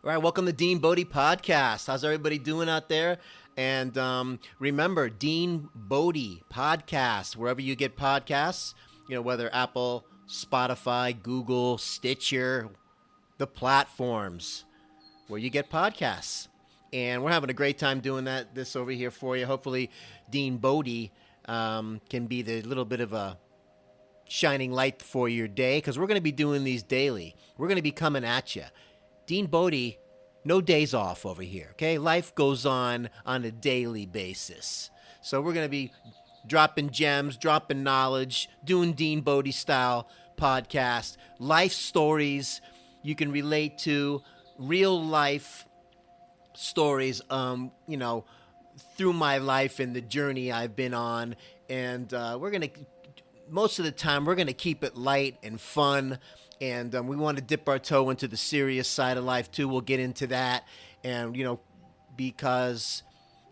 All right, welcome to DeanBodi Podcast. How's everybody doing out there? And remember, DeanBodi Podcast, wherever you get podcasts, whether Apple, Spotify, Google, Stitcher, the platforms where you get podcasts. And we're having a great time doing this over here for you. Hopefully, DeanBodi can be the little bit of a shining light for your day, because we're going to be doing these daily. We're going to be coming at you. DeanBodi, no days off over here, okay? Life goes on a daily basis. So we're going to be dropping gems, dropping knowledge, doing DeanBodi style podcast, life stories you can relate to, real life stories, through my life and the journey I've been on. And most of the time, we're going to keep it light and fun. And we want to dip our toe into the serious side of life, too. We'll get into that. And, because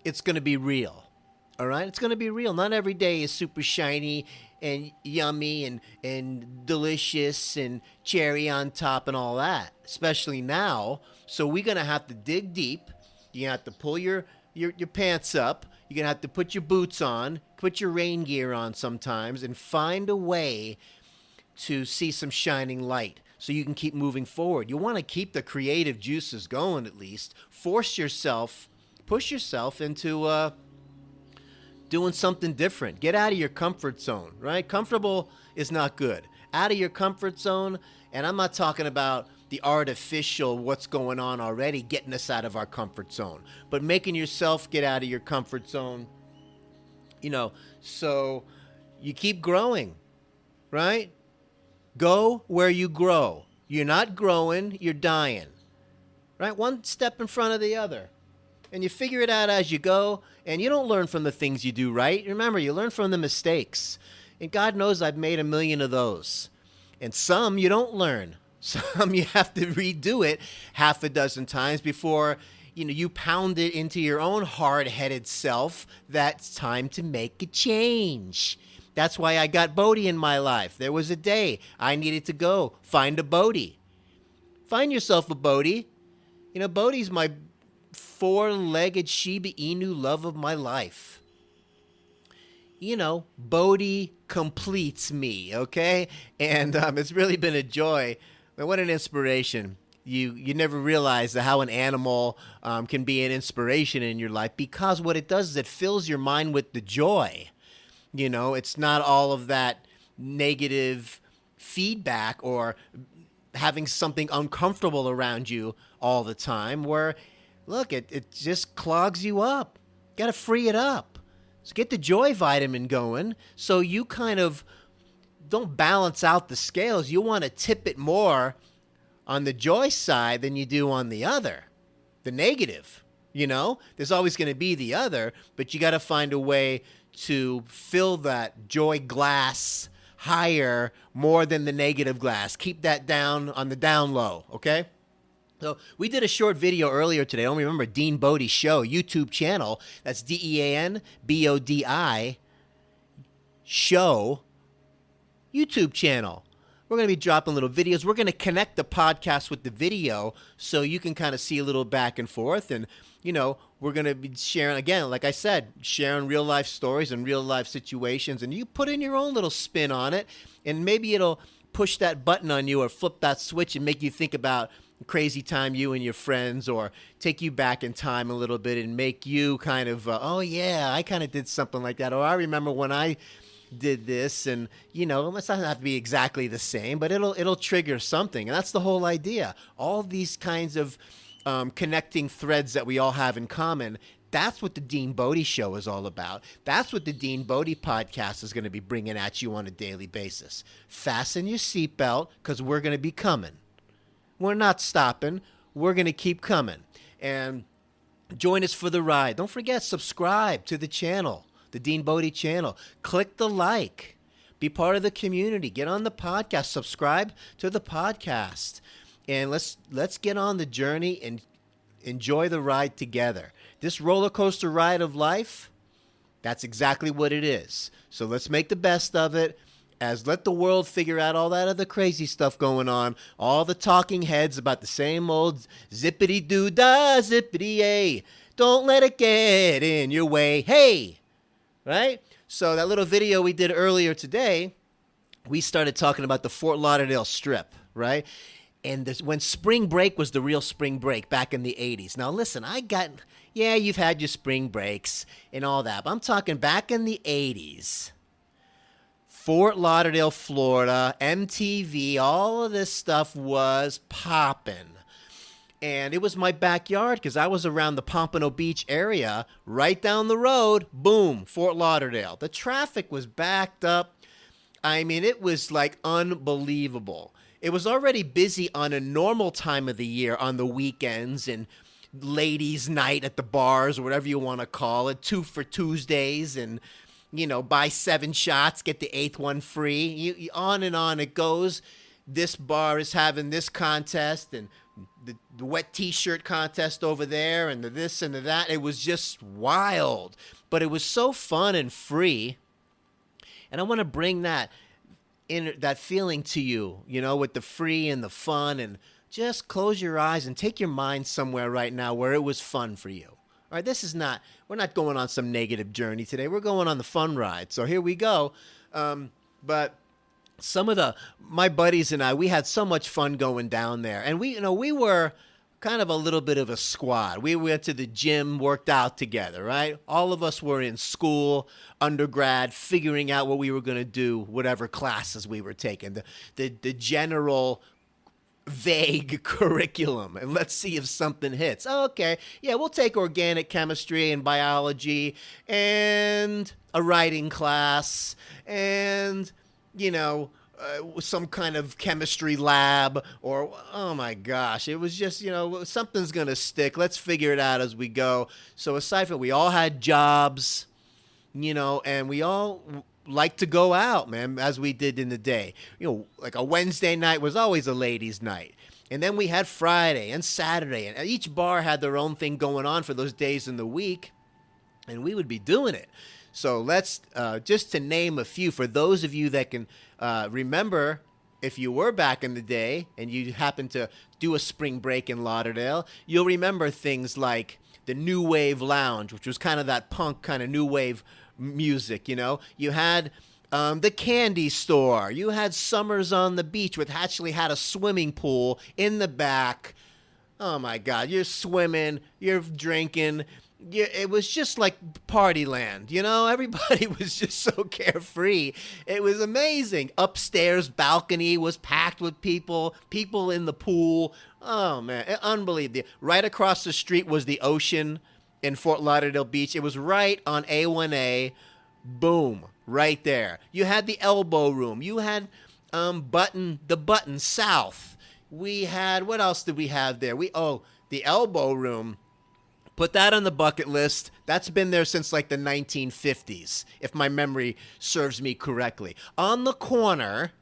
it's going to be real. All right? It's going to be real. Not every day is super shiny and yummy and delicious and cherry on top and all that, especially now. So we're going to have to dig deep. You're going to have to pull your pants up. You're going to have to put your boots on, put your rain gear on sometimes, and find a way to see some shining light so you can keep moving forward. You want to keep the creative juices going, at least. Push yourself into doing something different. Get out of your comfort zone, right? Comfortable is not good. Out of your comfort zone, and I'm not talking about the artificial what's going on already, getting us out of our comfort zone, but making yourself get out of your comfort zone, so you keep growing, right? Go where you grow. You're not growing, you're dying, right? One step in front of the other. And you figure it out as you go, and you don't learn from the things you do right. Remember, you learn from the mistakes. And God knows I've made 1 million of those. And some you don't learn. Some you have to redo it half a dozen times before you pound it into your own hard-headed self that it's time to make a change. That's why I got Bodi in my life. There was a day I needed to go find a Bodi. Find yourself a Bodi. Bodi's my 4-legged Shiba Inu love of my life. Bodi completes me, okay? And it's really been a joy. What an inspiration. You never realize how an animal can be an inspiration in your life, because what it does is it fills your mind with the joy. It's not all of that negative feedback or having something uncomfortable around you all the time where, look, it just clogs you up. Got to free it up. So get the joy vitamin going so you kind of don't balance out the scales. You want to tip it more on the joy side than you do on the other, the negative. There's always going to be the other, but you got to find a way to fill that joy glass higher more than the negative glass. Keep that down on the down low, okay? So we did a short video earlier today. I don't remember, DeanBodi Show, YouTube channel. That's DeanBodi Show, YouTube channel. We're going to be dropping little videos. We're going to connect the podcast with the video so you can kind of see a little back and forth. And, we're going to be sharing, again, like I said, sharing real life stories and real life situations. And you put in your own little spin on it. And maybe it'll push that button on you or flip that switch and make you think about crazy time you and your friends, or take you back in time a little bit and make you kind of, oh, yeah, I kind of did something like that. Or I remember when I did this, and it must not have to be exactly the same, but it'll trigger something. And that's the whole idea. All these kinds of connecting threads that we all have in common. That's what the DeanBodi Show is all about. That's what the DeanBodi Podcast is going to be bringing at you on a daily basis. Fasten your seatbelt, because we're going to be coming. We're not stopping. We're going to keep coming. And join us for the ride. Don't forget, subscribe to the channel, the DeanBodi channel. Click the like. Be part of the community. Get on the podcast. Subscribe to the podcast. And let's get on the journey and enjoy the ride together. This roller coaster ride of life, that's exactly what it is. So let's make the best of it. as let the world figure out all that other crazy stuff going on, all the talking heads about the same old zippity-doo-dah, zippity-yay. Don't let it get in your way. Hey! Right? So that little video we did earlier today, we started talking about the Fort Lauderdale Strip, right? And when spring break was the real spring break back in the 80s. Now, listen, yeah, you've had your spring breaks and all that, but I'm talking back in the 80s. Fort Lauderdale, Florida, MTV, all of this stuff was popping. And it was my backyard because I was around the Pompano Beach area. Right down the road, boom, Fort Lauderdale. The traffic was backed up. I mean, it was like unbelievable. It was already busy on a normal time of the year on the weekends and ladies' night at the bars or whatever you want to call it, 2 for Tuesdays and, buy 7 shots, get the 8th one free. On and on it goes. This bar is having this contest and the wet T-shirt contest over there and the this and the that. It was just wild. But it was so fun and free. And I want to bring that feeling to you, with the free and the fun. And just close your eyes and take your mind somewhere right now where it was fun for you. All right, we're not going on some negative journey today. We're going on the fun ride. So here we go. But some of my buddies and I, we had so much fun going down there. And we were kind of a little bit of a squad. We went to the gym, worked out together, right? All of us were in school, undergrad, figuring out what we were going to do, whatever classes we were taking, the general vague curriculum, and let's see if something hits. Okay, yeah, we'll take organic chemistry and biology and a writing class and some kind of chemistry lab or, oh my gosh, it was just, something's going to stick. Let's figure it out as we go. So aside from, we all had jobs, and we all like to go out, man, as we did in the day. Like a Wednesday night was always a ladies' night. And then we had Friday and Saturday, and each bar had their own thing going on for those days in the week, and we would be doing it. So let's, just to name a few, for those of you that can remember, if you were back in the day and you happened to do a spring break in Lauderdale, you'll remember things like the New Wave Lounge, which was kind of that punk kind of new wave music, You had the Candy Store. You had Summers on the Beach, which actually had a swimming pool in the back. Oh, my God. You're swimming. You're drinking. It was just like party land, Everybody was just so carefree. It was amazing. Upstairs balcony was packed with people in the pool. Oh, man, unbelievable. Right across the street was the ocean in Fort Lauderdale Beach. It was right on A1A. Boom, right there. You had the Elbow Room. You had the Button South. We had, what else did we have there? The Elbow Room. Put that on the bucket list. That's been there since like the 1950s, if my memory serves me correctly. On the corner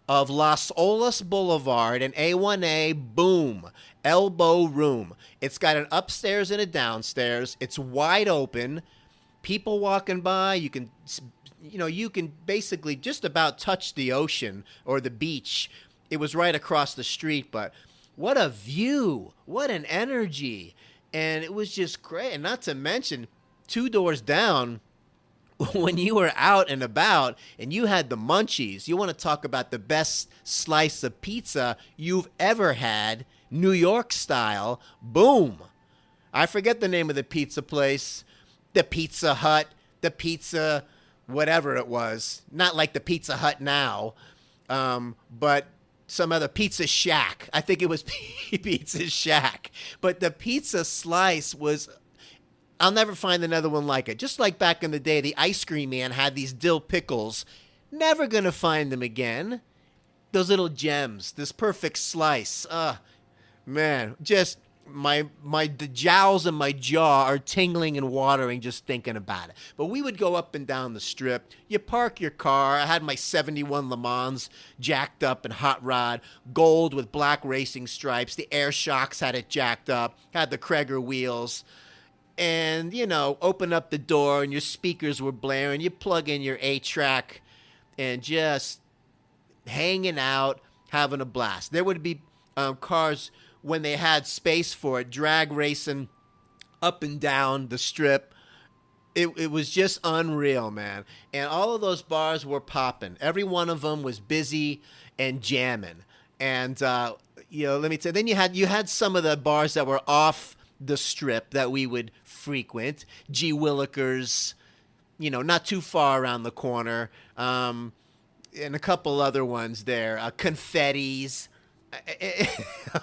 of Las Olas Boulevard and A1A, boom, Elbow Room. It's got an upstairs and a downstairs. It's wide open. People walking by, you can basically just about touch the ocean or the beach. It was right across the street, but what a view, what an energy. And it was just great. And not to mention, 2 doors down, when you were out and about and you had the munchies, you want to talk about the best slice of pizza you've ever had, New York style, boom. I forget the name of the pizza place, the Pizza Hut, the pizza, whatever it was. Not like the Pizza Hut now, but some other Pizza Shack. I think it was Pizza Shack. But the pizza slice was, I'll never find another one like it. Just like back in the day, the ice cream man had these dill pickles. Never going to find them again. Those little gems, this perfect slice. Man, just the jowls in my jaw are tingling and watering just thinking about it. But we would go up and down the strip. You park your car. I had my 71 Le Mans jacked up and hot rod, gold with black racing stripes. The air shocks had it jacked up, had the Kreger wheels. And, open up the door and your speakers were blaring. You plug in your 8-track and just hanging out, having a blast. There would be cars, when they had space for it, drag racing up and down the strip. It was just unreal, man. And all of those bars were popping. Every one of them was busy and jamming. And let me tell you, then you had some of the bars that were off the strip that we would frequent. G. Willikers, not too far around the corner, and a couple other ones there. Confettis.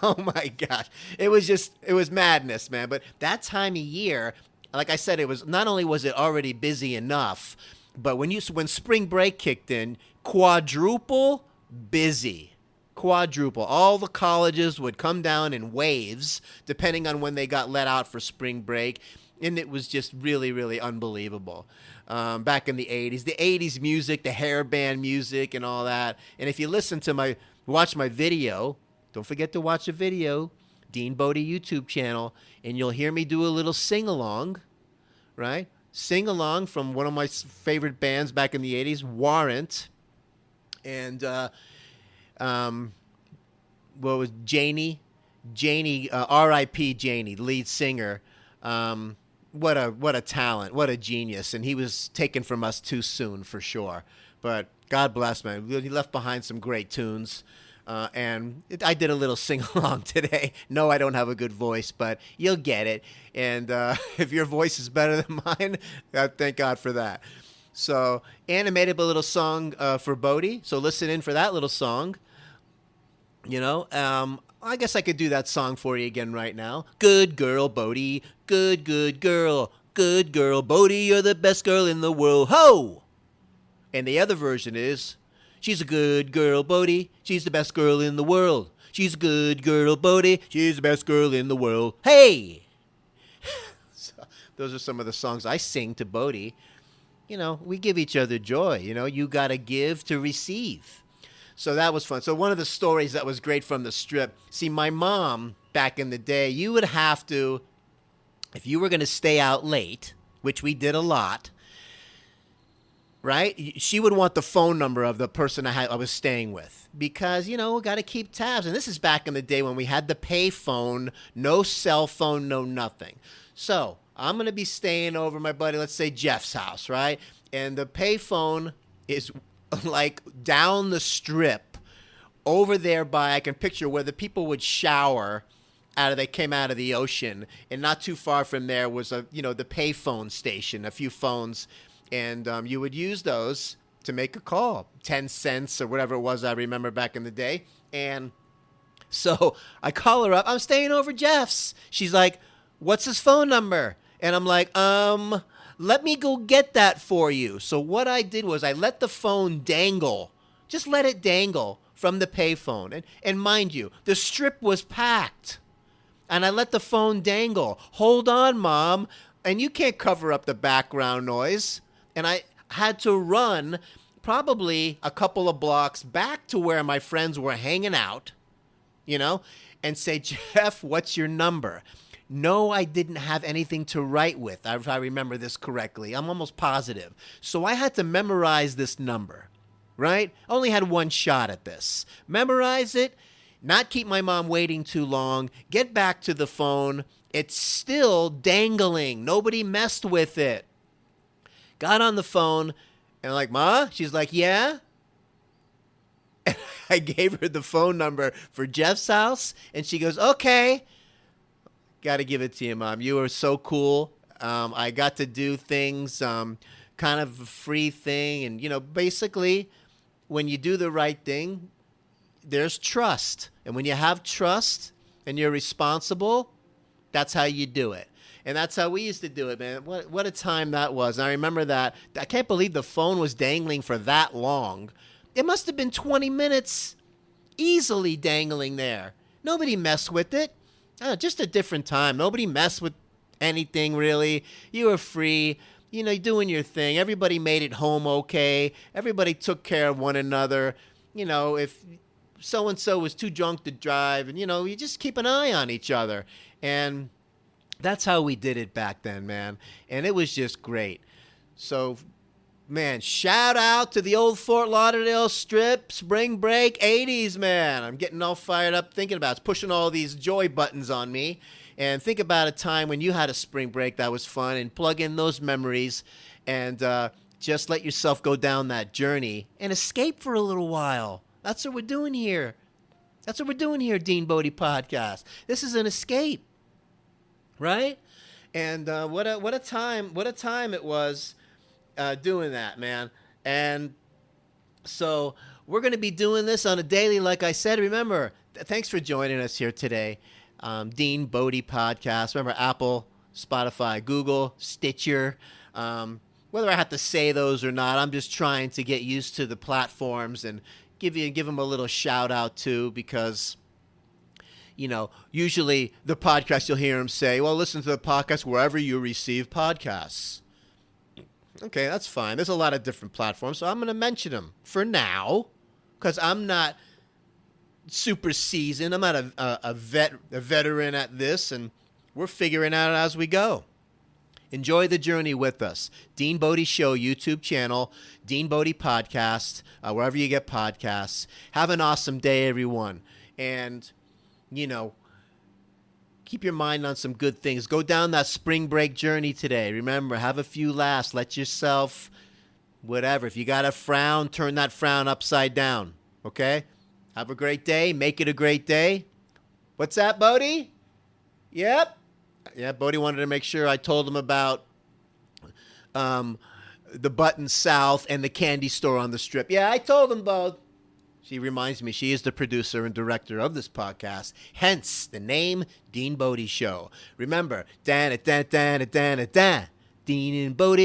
Oh my gosh, it was madness, man. But that time of year, like I said, it was not only was it already busy enough, but when spring break kicked in, quadruple busy. Quadruple. All the colleges would come down in waves, depending on when they got let out for spring break, and it was just really, really unbelievable. Back in the 80s. The 80s music, the hair band music and all that. And if you watch my video, don't forget to watch the video, DeanBodi YouTube channel, and you'll hear me do a little sing-along, right? Sing-along from one of my favorite bands back in the 80s, Warrant. And what was Janie, R.I.P. Janie, lead singer. What a talent, what a genius. And he was taken from us too soon, for sure. But God bless, man. He left behind some great tunes. I did a little sing-along today. No, I don't have a good voice, but you'll get it. And if your voice is better than mine, thank God for that. So, Anna made up a little song for Bodi. So listen in for that little song. I guess I could do that song for you again right now. Good girl, Bodi. Good girl. Good girl, Bodi. You're the best girl in the world. Ho! And the other version is, she's a good girl, Bodi. She's the best girl in the world. She's a good girl, Bodi. She's the best girl in the world. Hey! So, those are some of the songs I sing to Bodi. We give each other joy. You got to give to receive. So that was fun. So one of the stories that was great from the strip, see, my mom, back in the day, you would have to, if you were going to stay out late, which we did a lot, right? She would want the phone number of the person I was staying with because, got to keep tabs. And this is back in the day when we had the pay phone, no cell phone, no nothing. So I'm going to be staying over my buddy, let's say Jeff's house, right? And the pay phone is like down the strip over there by, I can picture where the people would shower they came out of the ocean, and not too far from there was the payphone station, a few phones, and you would use those to make a call, 10 cents or whatever it was, I remember back in the day. And so I call her up, I'm staying over Jeff's. She's like, what's his phone number? And I'm like, let me go get that for you. So what I did was I let the phone dangle, just let it dangle from the payphone. And mind you, the strip was packed. And I let the phone dangle. Hold on, Mom. And you can't cover up the background noise. And I had to run probably a couple of blocks back to where my friends were hanging out, and say, Jeff, what's your number? No, I didn't have anything to write with, if I remember this correctly. I'm almost positive. So I had to memorize this number, right? Only had one shot at this. Memorize it, not keep my mom waiting too long, get back to the phone. It's still dangling. Nobody messed with it. Got on the phone, and I'm like, Ma? She's like, yeah? I gave her the phone number for Jeff's house, and she goes, okay. Got to give it to you, Mom. You were so cool. I got to do things, kind of a free thing. And, basically, when you do the right thing, there's trust. And when you have trust and you're responsible, that's how you do it. And that's how we used to do it, man. What a time that was. And I remember that. I can't believe the phone was dangling for that long. It must have been 20 minutes easily dangling there. Nobody messed with it. Just a different time. Nobody messed with anything, really. You were free, doing your thing. Everybody made it home okay. Everybody took care of one another. If so-and-so was too drunk to drive, and, you just keep an eye on each other. And that's how we did it back then, man. And it was just great. So man, shout out to the old Fort Lauderdale Strip, spring break 80s, man. I'm getting all fired up thinking about it. It's pushing all these joy buttons on me. And think about a time when you had a spring break that was fun and plug in those memories and just let yourself go down that journey and escape for a little while. That's what we're doing here. That's what we're doing here, DeanBodi Podcast. This is an escape, right? And what a time it was doing that, man. And so we're going to be doing this on a daily, like I said. Remember, thanks for joining us here today. DeanBodi Podcast. Remember, Apple, Spotify, Google, Stitcher. Whether I have to say those or not, I'm just trying to get used to the platforms and give them a little shout out too, because usually the podcast you'll hear them say, well, listen to the podcast wherever you receive podcasts. Okay, that's fine. There's a lot of different platforms, so I'm going to mention them for now because I'm not super seasoned. I'm not a veteran at this, and we're figuring out as we go. Enjoy the journey with us. DeanBodi Show YouTube channel, DeanBodi Podcast, wherever you get podcasts. Have an awesome day, everyone. And, keep your mind on some good things. Go down that spring break journey today. Remember, have a few laughs. Let yourself, whatever. If you got a frown, turn that frown upside down. Okay? Have a great day. Make it a great day. What's that, Bodi? Yep. Yeah, Bodi wanted to make sure I told him about the Button South and the candy store on the Strip. Yeah, I told him both. She reminds me she is the producer and director of this podcast, hence the name DeanBodi Show. Remember, DeanBodi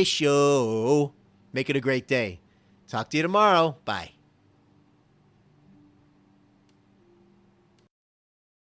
Show. Make it a great day. Talk to you tomorrow. Bye.